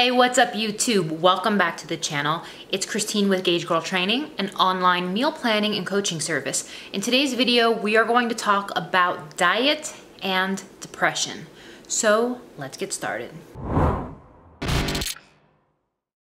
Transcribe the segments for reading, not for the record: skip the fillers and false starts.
Hey, what's up YouTube? Welcome back to the channel. It's Christine with gaugegirltraining, an online meal planning and coaching service. In today's video, we are going to talk about diet and depression. So let's get started.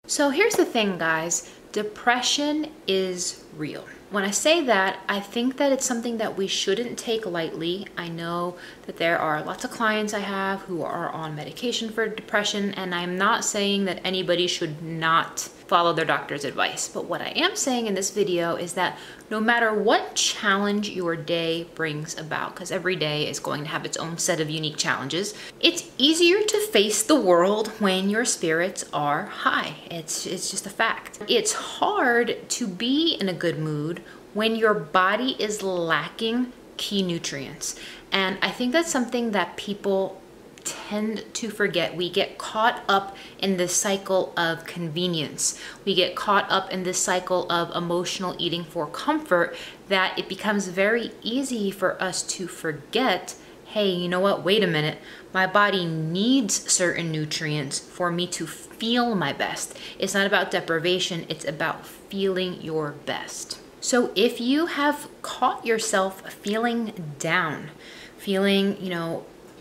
So here's the thing, guys. Depression is real. When I say that, I think that it's something that we shouldn't take lightly. I know that there are lots of clients I have who are on medication for depression, and I'm not saying that anybody should not follow their doctor's advice. But what I am saying in this video is that no matter what challenge your day brings about, because every day is going to have its own set of unique challenges, it's easier to face the world when your spirits are high. It's just a fact. It's hard to be in a good mood when your body is lacking key nutrients. And I think that's something that people tend to forget. We get caught up in this cycle of convenience. We get caught up in this cycle of emotional eating for comfort that it becomes very easy for us to forget, hey, you know what? Wait a minute. My body needs certain nutrients for me to feel my best. It's not about deprivation. It's about feeling your best. So if you have caught yourself feeling down, feeling,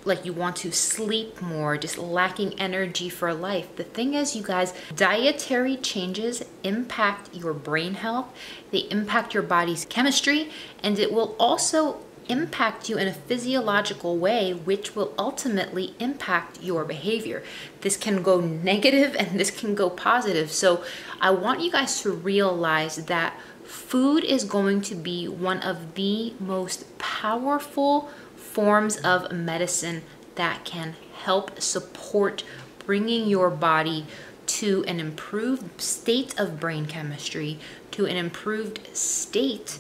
like you want to sleep more, just lacking energy for life. The thing is, you guys, dietary changes impact your brain health, they impact your body's chemistry, and it will also impact you in a physiological way, which will ultimately impact your behavior. This can go negative and this can go positive. So I want you guys to realize that food is going to be one of the most powerful forms of medicine that can help support bringing your body to an improved state of brain chemistry, to an improved state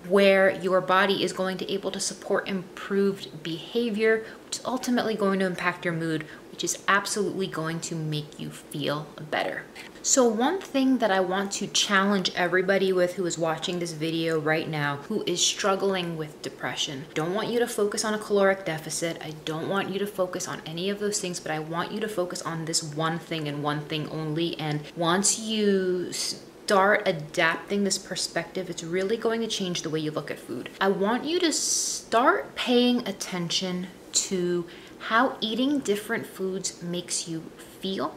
where your body is going to be able to support improved behavior, which is ultimately going to impact your mood, which is absolutely going to make you feel better. So one thing that I want to challenge everybody with who is watching this video right now, who is struggling with depression, don't want you to focus on a caloric deficit. I don't want you to focus on any of those things, but I want you to focus on this one thing and one thing only. And once you start adapting this perspective, it's really going to change the way you look at food. I want you to start paying attention to how eating different foods makes you feel.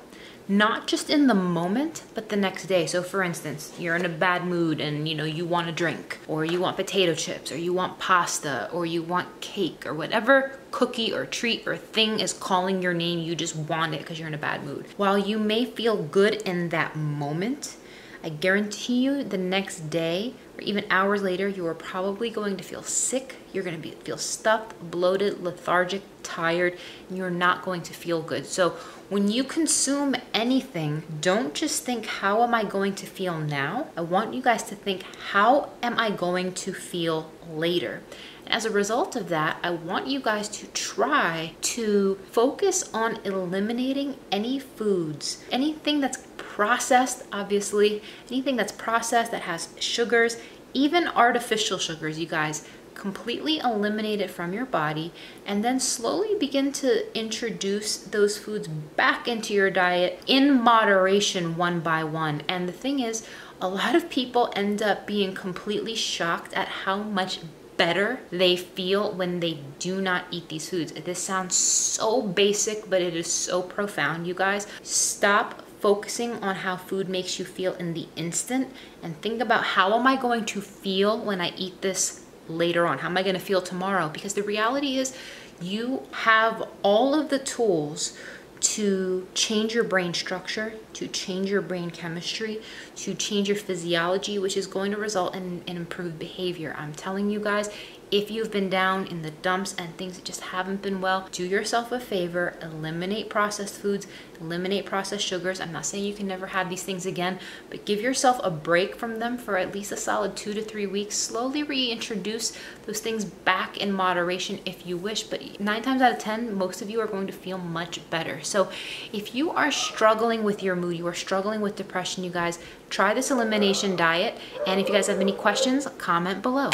Not just in the moment, but the next day. So for instance, you're in a bad mood and you want a drink, or you want potato chips, or you want pasta, or you want cake, or whatever cookie or treat or thing is calling your name, you just want it because you're in a bad mood. While you may feel good in that moment, I guarantee you the next day or even hours later, you are probably going to feel sick. You're going to feel stuffed, bloated, lethargic, tired, and you're not going to feel good. So when you consume anything, don't just think, how am I going to feel now? I want you guys to think, how am I going to feel later? And as a result of that, I want you guys to try to focus on eliminating any foods, anything that's processed, obviously, anything that's processed that has sugars, even artificial sugars, you guys. Completely eliminate it from your body, and then slowly begin to introduce those foods back into your diet in moderation, one by one. And the thing is, a lot of people end up being completely shocked at how much better they feel when they do not eat these foods. This sounds so basic, but it is so profound, you guys. Stop focusing on how food makes you feel in the instant and think about, how am I going to feel when I eat this later on? How am I going to feel tomorrow? Because the reality is, you have all of the tools to change your brain structure, to change your brain chemistry, to change your physiology, which is going to result in improved behavior. I'm telling you guys, if you've been down in the dumps and things just haven't been well, do yourself a favor, eliminate processed foods, eliminate processed sugars. I'm not saying you can never have these things again, but give yourself a break from them for at least a solid 2 to 3 weeks. Slowly reintroduce those things back in moderation if you wish, but 9 times out of 10, most of you are going to feel much better. So if you are struggling with your mood, you are struggling with depression, you guys, try this elimination diet. And if you guys have any questions, comment below.